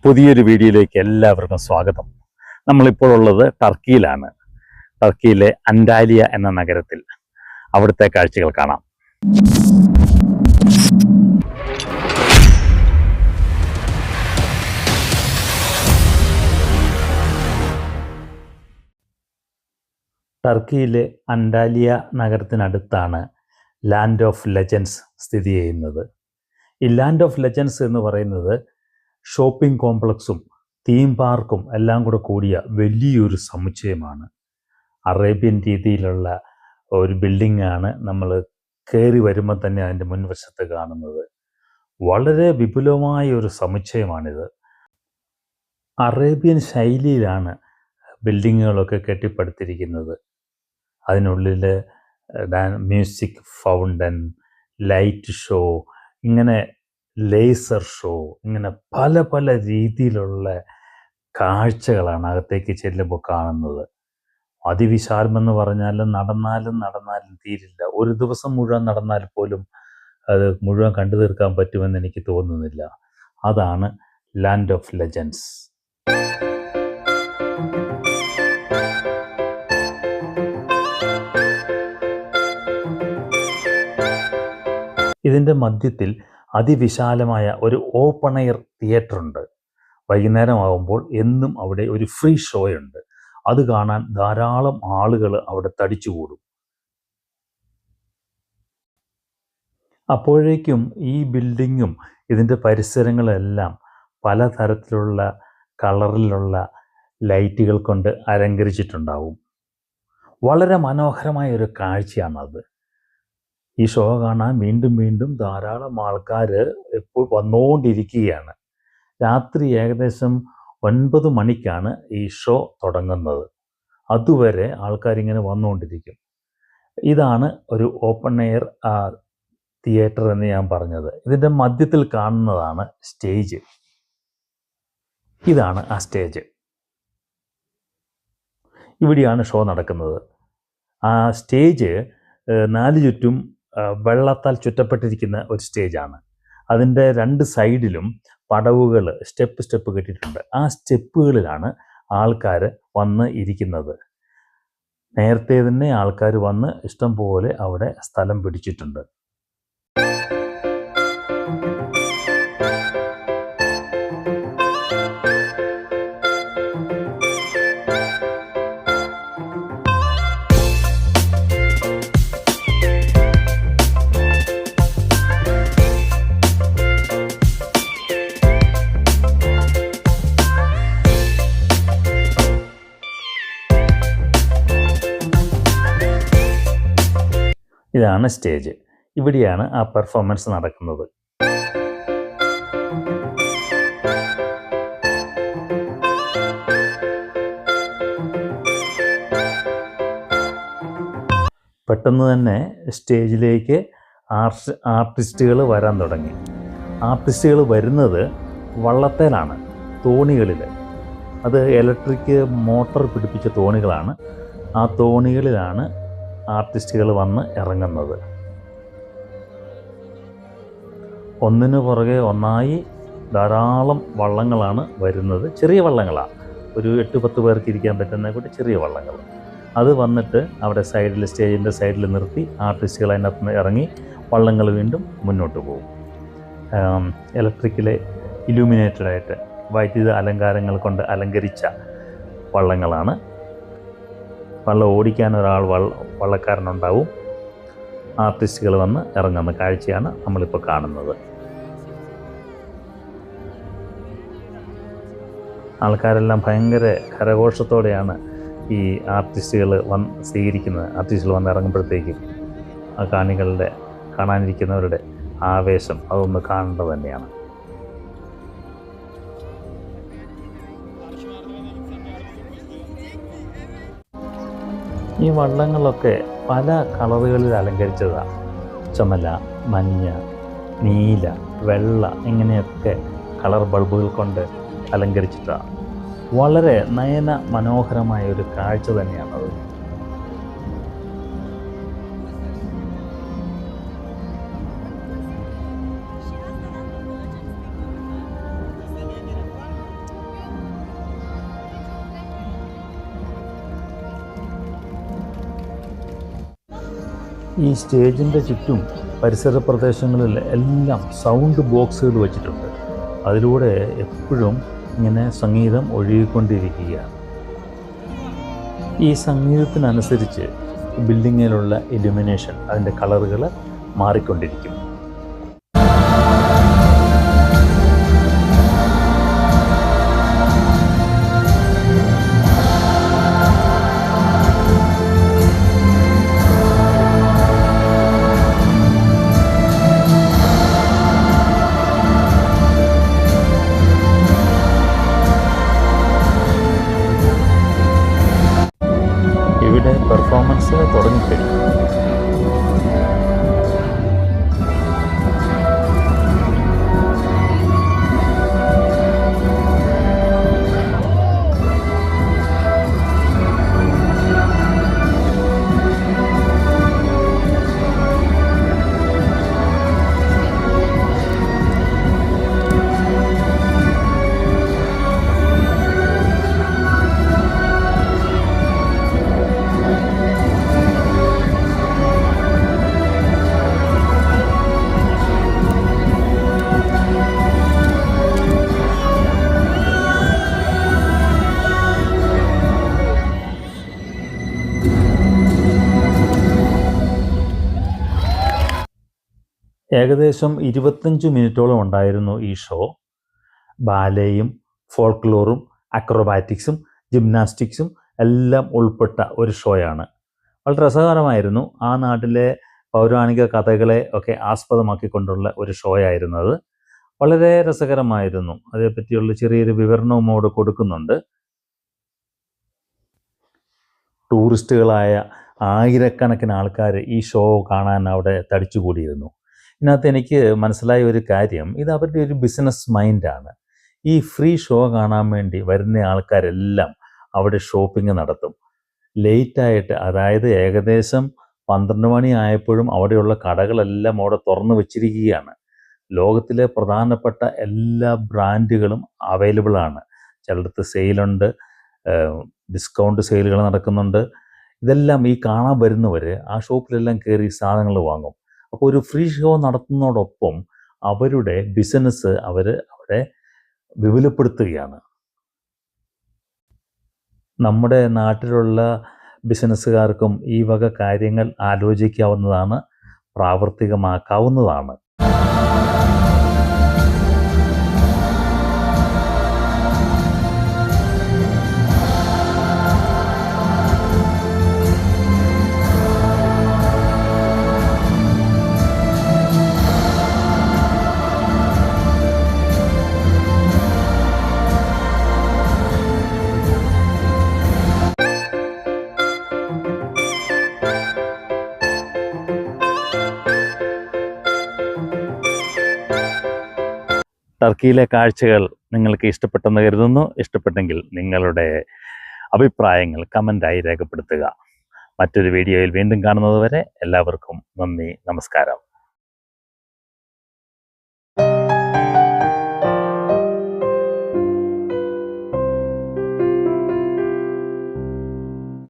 പുതിയൊരു വീഡിയോയിലേക്ക് എല്ലാവർക്കും സ്വാഗതം. നമ്മളിപ്പോൾ ഉള്ളത് ടർക്കിയിലാണ്. ടർക്കിയിലെ അന്റാലിയ എന്ന നഗരത്തിൽ. അവിടുത്തെ കാഴ്ചകൾ കാണാം. ടർക്കിയിലെ അന്റാലിയ നഗരത്തിനടുത്താണ് ലാൻഡ് ഓഫ് ലെജൻഡ്സ് സ്ഥിതി ചെയ്യുന്നത്. ഈ ലാൻഡ് ഓഫ് ലെജൻഡ്സ് എന്ന് പറയുന്നത് ഷോപ്പിംഗ് കോംപ്ലക്സും തീം പാർക്കും എല്ലാം കൂടെ കൂടിയ വലിയൊരു സമുച്ചയമാണ്. അറേബ്യൻ രീതിയിലുള്ള ഒരു ബിൽഡിങ്ങാണ് നമ്മൾ കയറി വരുമ്പോൾ തന്നെ അതിൻ്റെ മുൻവശത്ത് കാണുന്നത്. വളരെ വിപുലമായ ഒരു സമുച്ചയമാണിത്. അറേബ്യൻ ശൈലിയിലാണ് ബിൽഡിങ്ങുകളൊക്കെ കെട്ടിപ്പടുത്തിരിക്കുന്നത്. അതിനുള്ളിൽ മ്യൂസിക് ഫൗണ്ടൻ, ലൈറ്റ് ഷോ, ഇങ്ങനെ ലേസർ ഷോ, ഇങ്ങനെ പല പല രീതിയിലുള്ള കാഴ്ചകളാണ് അകത്തേക്ക് ചെല്ലുമ്പോൾ കാണുന്നത്. അതിവിശാലമെന്ന് പറഞ്ഞാൽ നടന്നാലും തീരില്ല. ഒരു ദിവസം മുഴുവൻ നടന്നാൽ പോലും അത് മുഴുവൻ കണ്ടു തീർക്കാൻ പറ്റുമെന്ന് എനിക്ക് തോന്നുന്നില്ല. അതാണ് ലാൻഡ് ഓഫ് ലെജൻഡ്സ്. ഇതിൻ്റെ മധ്യത്തിൽ അതിവിശാലമായ ഒരു ഓപ്പൺ എയർ തിയേറ്റർ ഉണ്ട്. വൈകുന്നേരമാകുമ്പോൾ എന്നും അവിടെ ഒരു ഫ്രീ ഷോ ഉണ്ട്. അത് കാണാൻ ധാരാളം ആളുകൾ അവിടെ തടിച്ചുകൂടും. അപ്പോഴേക്കും ഈ ബിൽഡിങ്ങും ഇതിൻ്റെ പരിസരങ്ങളെല്ലാം പലതരത്തിലുള്ള കളറിലുള്ള ലൈറ്റുകൾ കൊണ്ട് അലങ്കരിച്ചിട്ടുണ്ടാവും. വളരെ മനോഹരമായ ഒരു കാഴ്ചയാണത്. ഈ ഷോ കാണാൻ വീണ്ടും വീണ്ടും ധാരാളം ആൾക്കാർ എപ്പോൾ വന്നുകൊണ്ടിരിക്കുകയാണ്. രാത്രി ഏകദേശം 9 മണിക്കാണ് ഈ ഷോ തുടങ്ങുന്നത്. അതുവരെ ആൾക്കാരിങ്ങനെ വന്നുകൊണ്ടിരിക്കും. ഇതാണ് ഒരു ഓപ്പൺ എയർ തിയേറ്റർ എന്ന് ഞാൻ പറഞ്ഞത്. ഇതിൻ്റെ മധ്യത്തിൽ കാണുന്നതാണ് സ്റ്റേജ്. ഇതാണ് ആ സ്റ്റേജ്. ഇവിടെയാണ് ഷോ നടക്കുന്നത്. ആ സ്റ്റേജ് 4 ചുറ്റും വെള്ളത്താൽ ചുറ്റപ്പെട്ടിരിക്കുന്ന ഒരു സ്റ്റേജാണ്. അതിൻ്റെ 2 സൈഡിലും പടവുകൾ സ്റ്റെപ്പ് കെട്ടിയിട്ടുണ്ട്. ആ സ്റ്റെപ്പുകളിലാണ് ആൾക്കാർ വന്ന് ഇരിക്കുന്നത്. നേരത്തെ തന്നെ ആൾക്കാർ വന്ന് ഇഷ്ടം പോലെ അവിടെ സ്ഥലം പിടിച്ചിട്ടുണ്ട്. ഇതാണ് സ്റ്റേജ്. ഇവിടെയാണ് ആ പെർഫോമൻസ് നടക്കുന്നത്. പെട്ടെന്ന് തന്നെ സ്റ്റേജിലേക്ക് ആർട്ടിസ്റ്റുകൾ വരാൻ തുടങ്ങി. ആർട്ടിസ്റ്റുകൾ വരുന്നത് വള്ളത്തേലാണ്, തോണികളിൽ. അത് ഇലക്ട്രിക് മോട്ടോർ പിടിപ്പിച്ച തോണികളാണ്. ആ തോണികളിലാണ് ആർട്ടിസ്റ്റുകൾ വന്ന് ഇറങ്ങുന്നത്. ഒന്നിനു പുറകെ ഒന്നായി ധാരാളം വള്ളങ്ങളാണ് വരുന്നത്. ചെറിയ വള്ളങ്ങളാണ്, ഒരു 8-10 പേർക്ക് ഇരിക്കാൻ പറ്റുന്ന കൂടി ചെറിയ വള്ളങ്ങൾ. അത് വന്നിട്ട് അവിടെ സൈഡിൽ, സ്റ്റേജിൻ്റെ സൈഡിൽ നിർത്തി ആർട്ടിസ്റ്റുകൾ അതിനകത്ത് നിന്ന് ഇറങ്ങി വള്ളങ്ങൾ വീണ്ടും മുന്നോട്ട് പോകും. ഇലക്ട്രിക്കിലെ ഇലൂമിനേറ്റഡായിട്ട് വൈദ്യുത അലങ്കാരങ്ങൾ കൊണ്ട് അലങ്കരിച്ച വള്ളങ്ങളാണ്. വള്ളം ഓടിക്കാൻ ഒരാൾ വള്ളക്കാരനുണ്ടാവും. ആർട്ടിസ്റ്റുകൾ വന്ന് ഇറങ്ങുന്ന കാഴ്ചയാണ് നമ്മളിപ്പോൾ കാണുന്നത്. ആൾക്കാരെല്ലാം ഭയങ്കര കരഘോഷത്തോടെയാണ് ഈ ആർട്ടിസ്റ്റുകൾ സ്വീകരിക്കുന്നത്. ആർട്ടിസ്റ്റുകൾ വന്ന് ഇറങ്ങുമ്പോഴത്തേക്കും ആ കാണാനിരിക്കുന്നവരുടെ ആവേശം അതൊന്ന് കാണേണ്ടത് തന്നെയാണ്. ഈ വള്ളങ്ങളൊക്കെ പല കളറുകളിൽ അലങ്കരിച്ചതാണ്. ചുമല, മഞ്ഞ, നീല, വെള്ള, ഇങ്ങനെയൊക്കെ കളർ ബൾബുകൾ കൊണ്ട് അലങ്കരിച്ചിട്ടാണ്. വളരെ നയന മനോഹരമായ ഒരു കാഴ്ച തന്നെയാണത്. ഈ സ്റ്റേജിൻ്റെ ചുറ്റും പരിസര പ്രദേശങ്ങളിൽ എല്ലാം സൗണ്ട് ബോക്സുകൾ വെച്ചിട്ടുണ്ട്. അതിലൂടെ എപ്പോഴും ഇങ്ങനെ സംഗീതം ഒഴുകിക്കൊണ്ടിരിക്കുകയാണ്. ഈ സംഗീതത്തിനനുസരിച്ച് ബിൽഡിങ്ങിലുള്ള ഇലുമിനേഷൻ, അതിൻ്റെ കളറുകൾ മാറിക്കൊണ്ടിരിക്കും. ഇവിടെ പെർഫോമൻസ് തുടങ്ങിക്കഴിഞ്ഞു. ഏകദേശം 25 മിനിറ്റോളം ഉണ്ടായിരുന്നു ഈ ഷോ. ബാലേയും ഫോൾക്ലോറും അക്രോബാറ്റിക്സും ജിംനാസ്റ്റിക്സും എല്ലാം ഉൾപ്പെട്ട ഒരു ഷോയാണ്. വളരെ രസകരമായിരുന്നു. ആ നാട്ടിലെ പൗരാണിക കഥകളെ ഒക്കെ ആസ്പദമാക്കിക്കൊണ്ടുള്ള ഒരു ഷോയായിരുന്നു അത്. വളരെ രസകരമായിരുന്നു. അതേപ്പറ്റിയുള്ള ചെറിയൊരു വിവരണവും അവിടെ കൊടുക്കുന്നുണ്ട്. ടൂറിസ്റ്റുകളായ ആയിരക്കണക്കിന് ആൾക്കാർ ഈ ഷോ കാണാൻ അവിടെ തടിച്ചുകൂടിയിരുന്നു. ഇതിനകത്ത് എനിക്ക് മനസ്സിലായ ഒരു കാര്യം, ഇത് അവരുടെ ഒരു ബിസിനസ് മൈൻഡാണ്. ഈ ഫ്രീ ഷോ കാണാൻ വേണ്ടി വരുന്ന ആൾക്കാരെല്ലാം അവിടെ ഷോപ്പിംഗ് നടത്തും. ലേറ്റായിട്ട്, അതായത് ഏകദേശം 12 മണി ആയപ്പോഴും അവിടെയുള്ള കടകളെല്ലാം അവിടെ തുറന്നു വച്ചിരിക്കുകയാണ്. ലോകത്തിലെ പ്രധാനപ്പെട്ട എല്ലാ ബ്രാൻഡുകളും അവൈലബിൾ ആണ്. ചിലടത്ത് സെയിലുണ്ട്, ഡിസ്കൗണ്ട് സെയിലുകൾ നടക്കുന്നുണ്ട്. ഇതെല്ലാം ഈ കാണാൻ വരുന്നവർ ആ ഷോപ്പിലെല്ലാം കയറി സാധനങ്ങൾ വാങ്ങും. അപ്പോൾ ഒരു ഫ്രീ ഷോ നടത്തുന്നതോടൊപ്പം അവരുടെ ബിസിനസ് അവർ അവിടെ വിപുലപ്പെടുത്തുകയാണ്. നമ്മുടെ നാട്ടിലുള്ള ബിസിനസ്സുകാർക്കും ഈ വക കാര്യങ്ങൾ ആലോചിക്കാവുന്നതാണ്, പ്രാവർത്തികമാക്കാവുന്നതാണ്. ടർക്കിയിലെ കാഴ്ചകൾ നിങ്ങൾക്ക് ഇഷ്ടപ്പെട്ടെന്ന് കരുതുന്നു. ഇഷ്ടപ്പെട്ടെങ്കിൽ നിങ്ങളുടെ അഭിപ്രായങ്ങൾ കമൻ്റായി രേഖപ്പെടുത്തുക. മറ്റൊരു വീഡിയോയിൽ വീണ്ടും കാണുന്നതുവരെ എല്ലാവർക്കും നന്ദി, നമസ്കാരം.